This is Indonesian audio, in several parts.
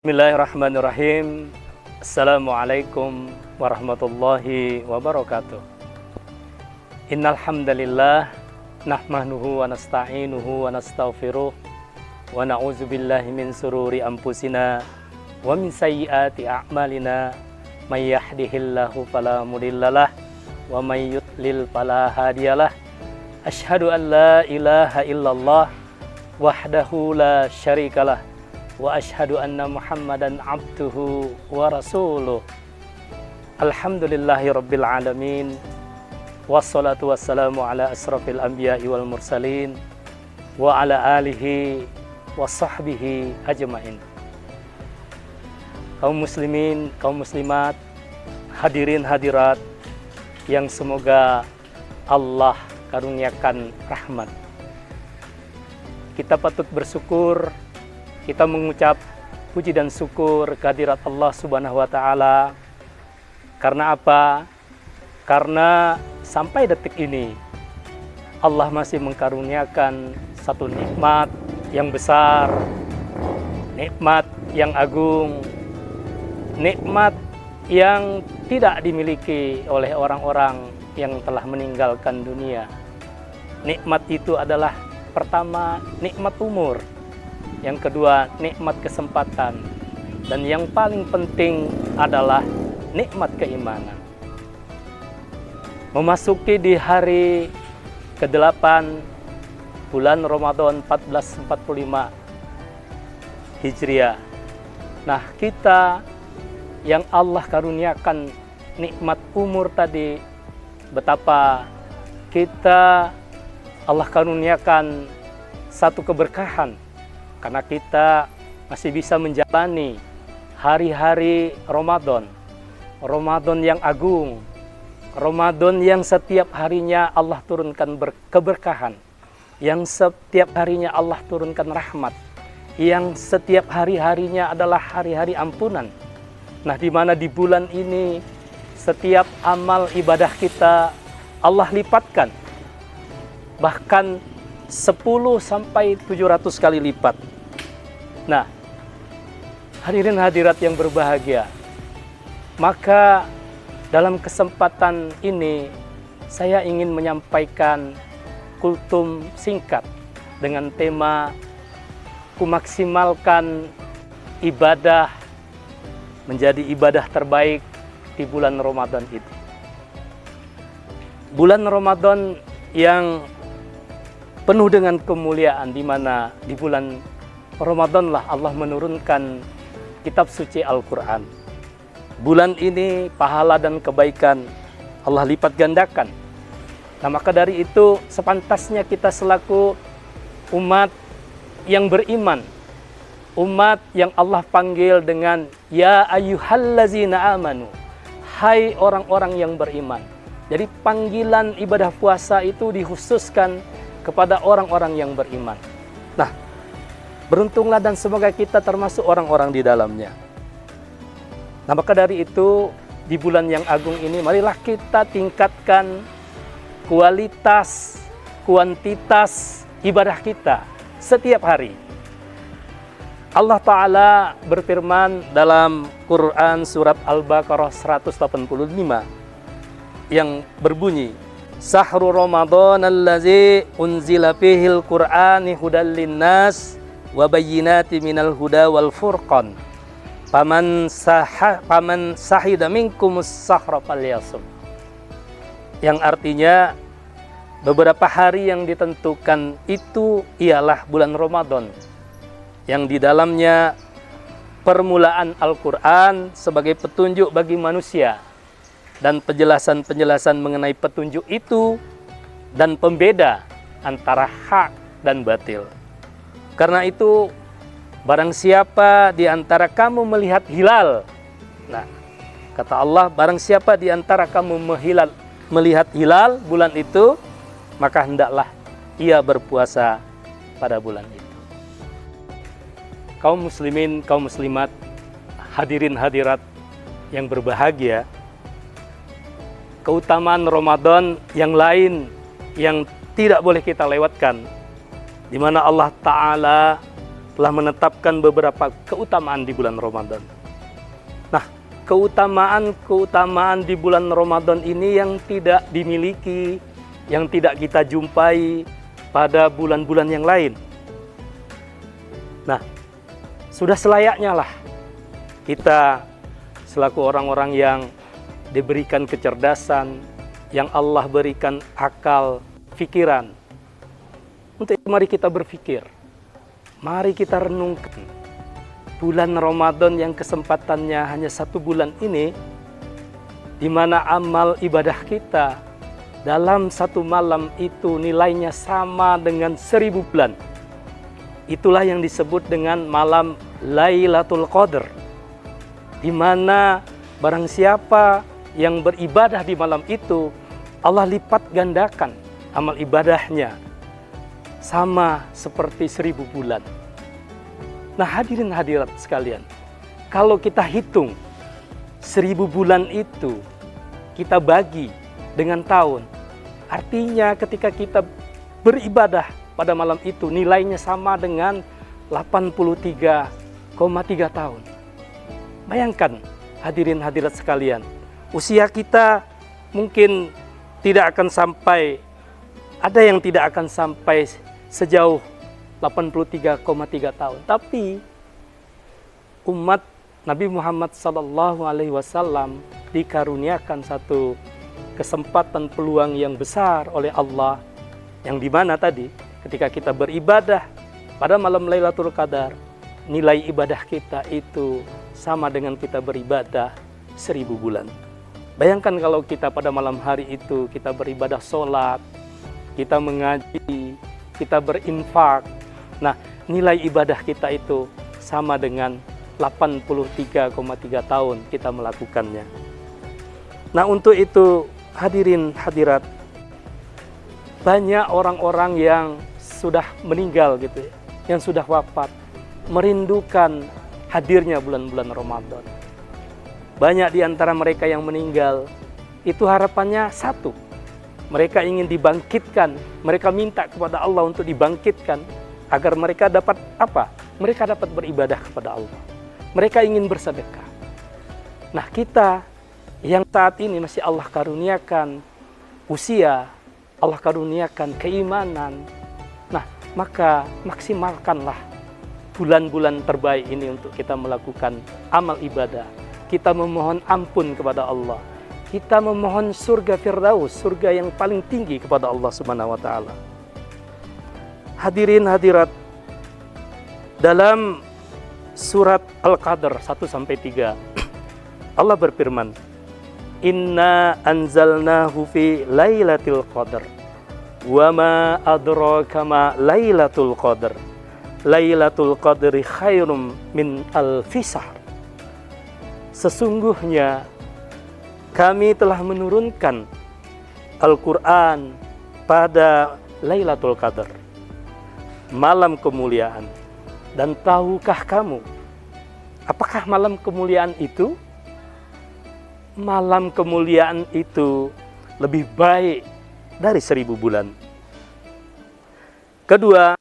Bismillahirrahmanirrahim. Assalamualaikum warahmatullahi wabarakatuh. Innal hamdalillah nahmaduhu wa nasta'inuhu wa nastaghfiruh wa na'udzu billahi min sururi anfusina wa min sayyiati a'malina may yahdihillahu fala mudhillalah wa may yudlil fala hadiyalah. Asyhadu an la ilaha illallah wahdahu la syarikalah wa asyhadu anna Muhammadan abduhu wa rasuluh. Alhamdulillahi rabbil alamin. Wassalatu wassalamu ala asrafil anbiya'i wal mursalin wa ala alihi wa sahbihi ajmain. Kaum muslimin, kaum muslimat, hadirin hadirat yang semoga Allah karuniakan rahmat. Kita patut bersyukur, kita mengucap puji dan syukur kehadirat Allah Subhanahu wa Ta'ala. Karena apa? Karena sampai detik ini Allah masih mengkaruniakan satu nikmat yang besar, nikmat yang agung, nikmat yang tidak dimiliki oleh orang-orang yang telah meninggalkan dunia. Nikmat itu adalah pertama, nikmat umur. Yang kedua, nikmat kesempatan. Dan yang paling penting adalah nikmat keimanan. Memasuki di hari ke-8 bulan Ramadan 1445 Hijriah. Nah, kita yang Allah karuniakan nikmat umur tadi, betapa kita Allah karuniakan satu keberkahan. Karena kita masih bisa menjalani hari-hari Ramadan. Ramadan yang agung. Ramadan yang setiap harinya Allah turunkan keberkahan. Yang setiap harinya Allah turunkan rahmat. Yang setiap hari-harinya adalah hari-hari ampunan. Nah, di mana di bulan ini setiap amal ibadah kita Allah lipatkan. Bahkan 10 sampai 700 kali lipat. Nah, hadirin hadirat yang berbahagia, maka dalam kesempatan ini saya ingin menyampaikan kultum singkat dengan tema kumaksimalkan ibadah menjadi ibadah terbaik di bulan Ramadan itu. Bulan Ramadan yang penuh dengan kemuliaan, di mana di bulan Ramadanlah Allah menurunkan kitab suci Al-Quran. Bulan ini pahala dan kebaikan Allah lipat gandakan. Nah, maka dari itu sepantasnya kita selaku umat yang beriman, umat yang Allah panggil dengan ya ayyuhallazina amanu, hai orang-orang yang beriman. Jadi panggilan ibadah puasa itu dikhususkan kepada orang-orang yang beriman. Nah, beruntunglah dan semoga kita termasuk orang-orang di dalamnya. Nah, maka dari itu di bulan yang agung ini marilah kita tingkatkan kualitas, kuantitas ibadah kita setiap hari. Allah Ta'ala berfirman dalam Quran surat Al-Baqarah 185 yang berbunyi, Sahru Ramadan allazi unzila fihil Qur'ani hudal linnas wa bayyinati minal huda wal furqan paman sahida minkumus sahra falyasum. Yang artinya beberapa hari yang ditentukan itu ialah bulan Ramadan, yang di dalamnya permulaan Al-Quran sebagai petunjuk bagi manusia dan penjelasan-penjelasan mengenai petunjuk itu dan pembeda antara hak dan batil. Karena itu, barang siapa di antara kamu melihat hilal. Nah, kata Allah, barang siapa di antara kamu melihat hilal bulan itu, maka hendaklah ia berpuasa pada bulan itu. Kaum muslimin, kaum muslimat, hadirin hadirat yang berbahagia, keutamaan Ramadan yang lain yang tidak boleh kita lewatkan, di mana Allah Ta'ala telah menetapkan beberapa keutamaan di bulan Ramadan. Nah, keutamaan di bulan Ramadan ini yang tidak dimiliki, yang tidak kita jumpai pada bulan-bulan yang lain. Nah, sudah selayaknya lah kita selaku orang-orang yang diberikan kecerdasan, yang Allah berikan akal, pikiran. Untuk itu mari kita berpikir, mari kita renungkan bulan Ramadan yang kesempatannya hanya 1 bulan ini, di mana amal ibadah kita dalam 1 malam itu nilainya sama dengan 1000 bulan. Itulah yang disebut dengan malam Lailatul Qadar, di mana barang siapa yang beribadah di malam itu, Allah lipat gandakan amal ibadahnya sama seperti 1000 bulan. Nah, hadirin hadirat sekalian, kalau kita hitung 1000 bulan itu kita bagi dengan tahun, artinya ketika kita beribadah pada malam itu nilainya sama dengan 83,3 tahun. Bayangkan hadirin hadirat sekalian, usia kita mungkin tidak akan sampai, ada yang tidak akan sampai sejauh 83,3 tahun. Tapi umat Nabi Muhammad SAW dikaruniakan satu kesempatan peluang yang besar oleh Allah, yang dimana tadi ketika kita beribadah pada malam Lailatul Qadar, nilai ibadah kita itu sama dengan kita beribadah 1000 bulan. Bayangkan kalau kita pada malam hari itu kita beribadah sholat, kita mengaji, kita berinfak. Nah, nilai ibadah kita itu sama dengan 83,3 tahun kita melakukannya. Nah, untuk itu hadirin hadirat, banyak orang-orang yang sudah meninggal gitu ya, yang sudah wafat, merindukan hadirnya bulan-bulan Ramadan. Banyak di antara mereka yang meninggal, itu harapannya satu. Mereka ingin dibangkitkan, mereka minta kepada Allah untuk dibangkitkan, agar mereka dapat apa? Mereka dapat beribadah kepada Allah. Mereka ingin bersedekah. Nah, kita yang saat ini masih Allah karuniakan usia, Allah karuniakan keimanan. Nah, maka maksimalkanlah bulan-bulan terbaik ini untuk kita melakukan amal ibadah. Kita memohon ampun kepada Allah. Kita memohon surga Firdaus, surga yang paling tinggi kepada Allah Subhanahu wa taala. Hadirin hadirat, dalam surat Al-Qadr 1-3 Allah berfirman, "Inna anzalnahu fi lailatul qadar wa ma adraka ma lailatul qadar. Lailatul qadri khairum min alfi syahr." Sesungguhnya kami telah menurunkan Al-Quran pada Lailatul Qadar, malam kemuliaan. Dan tahukah kamu, apakah malam kemuliaan itu? Malam kemuliaan itu lebih baik dari 1000 bulan. Kedua,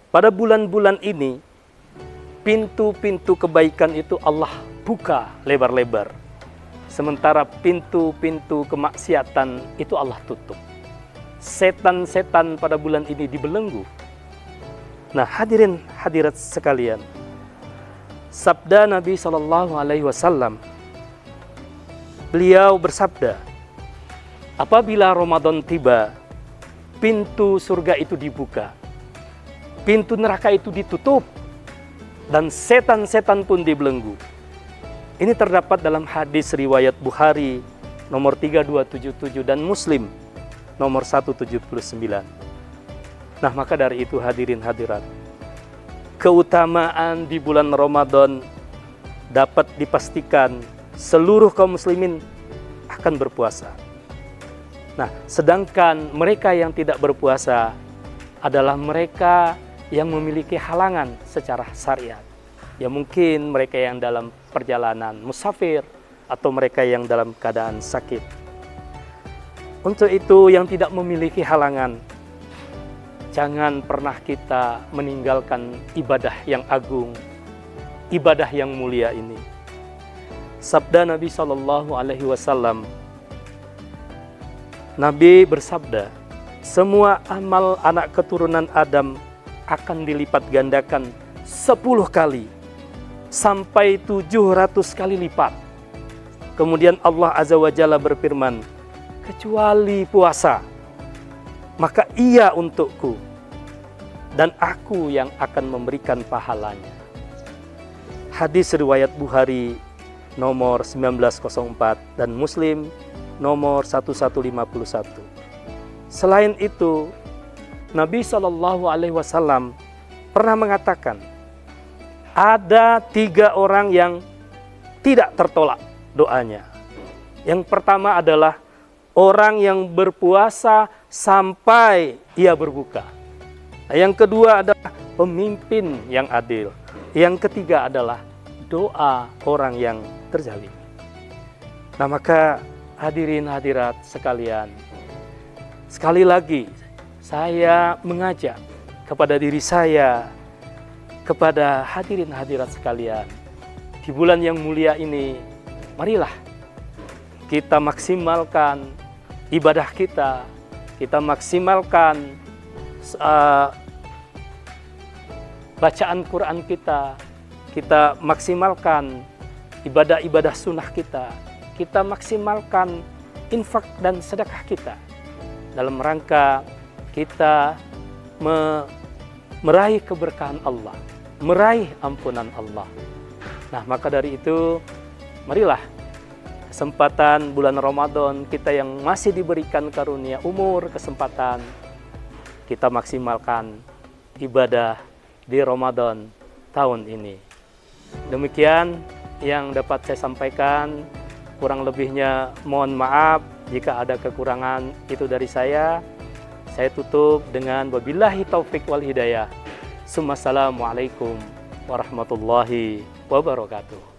pada bulan-bulan ini, pintu-pintu kebaikan itu Allah buka lebar-lebar. Sementara pintu-pintu kemaksiatan itu Allah tutup. Setan-setan pada bulan ini dibelenggu. Nah, hadirin hadirat sekalian, sabda Nabi SAW, beliau bersabda, apabila Ramadan tiba, pintu surga itu dibuka, pintu neraka itu ditutup, dan setan-setan pun dibelenggu. Ini terdapat dalam hadis riwayat Bukhari nomor 3277 dan Muslim nomor 179. Nah, maka dari itu hadirin hadirat, keutamaan di bulan Ramadan dapat dipastikan seluruh kaum muslimin akan berpuasa. Nah, sedangkan mereka yang tidak berpuasa adalah mereka yang memiliki halangan secara syariat. Ya, mungkin mereka yang dalam perjalanan musafir atau mereka yang dalam keadaan sakit. Untuk itu yang tidak memiliki halangan, jangan pernah kita meninggalkan ibadah yang agung, ibadah yang mulia ini. Sabda Nabi Shallallahu Alaihi Wasallam, Nabi bersabda, semua amal anak keturunan Adam akan dilipat gandakan 10 kali sampai 700 kali lipat. Kemudian Allah Azza wa Jalla berfirman, kecuali puasa, maka ia untukku dan aku yang akan memberikan pahalanya. Hadis riwayat Bukhari nomor 1904 dan Muslim nomor 1151. Selain itu, Nabi Shallallahu Alaihi Wasallam pernah mengatakan, ada 3 orang yang tidak tertolak doanya. Yang pertama adalah orang yang berpuasa sampai ia berbuka. Yang kedua adalah pemimpin yang adil. Yang ketiga adalah doa orang yang terzalim. Nah, maka hadirin hadirat sekalian, sekali lagi saya mengajak kepada diri saya, kepada hadirin hadirat sekalian, di bulan yang mulia ini, marilah kita maksimalkan ibadah kita maksimalkan bacaan Quran kita maksimalkan ibadah-ibadah sunnah kita maksimalkan infak dan sedekah kita dalam rangka kita meraih keberkahan Allah, meraih ampunan Allah. Nah, maka dari itu, marilah kesempatan bulan Ramadan kita yang masih diberikan karunia umur, kesempatan, kita maksimalkan ibadah di Ramadan tahun ini. Demikian yang dapat saya sampaikan, kurang lebihnya mohon maaf jika ada kekurangan itu dari saya. Saya tutup dengan wabillahi taufik wal hidayah. Assalamualaikum warahmatullahi wabarakatuh.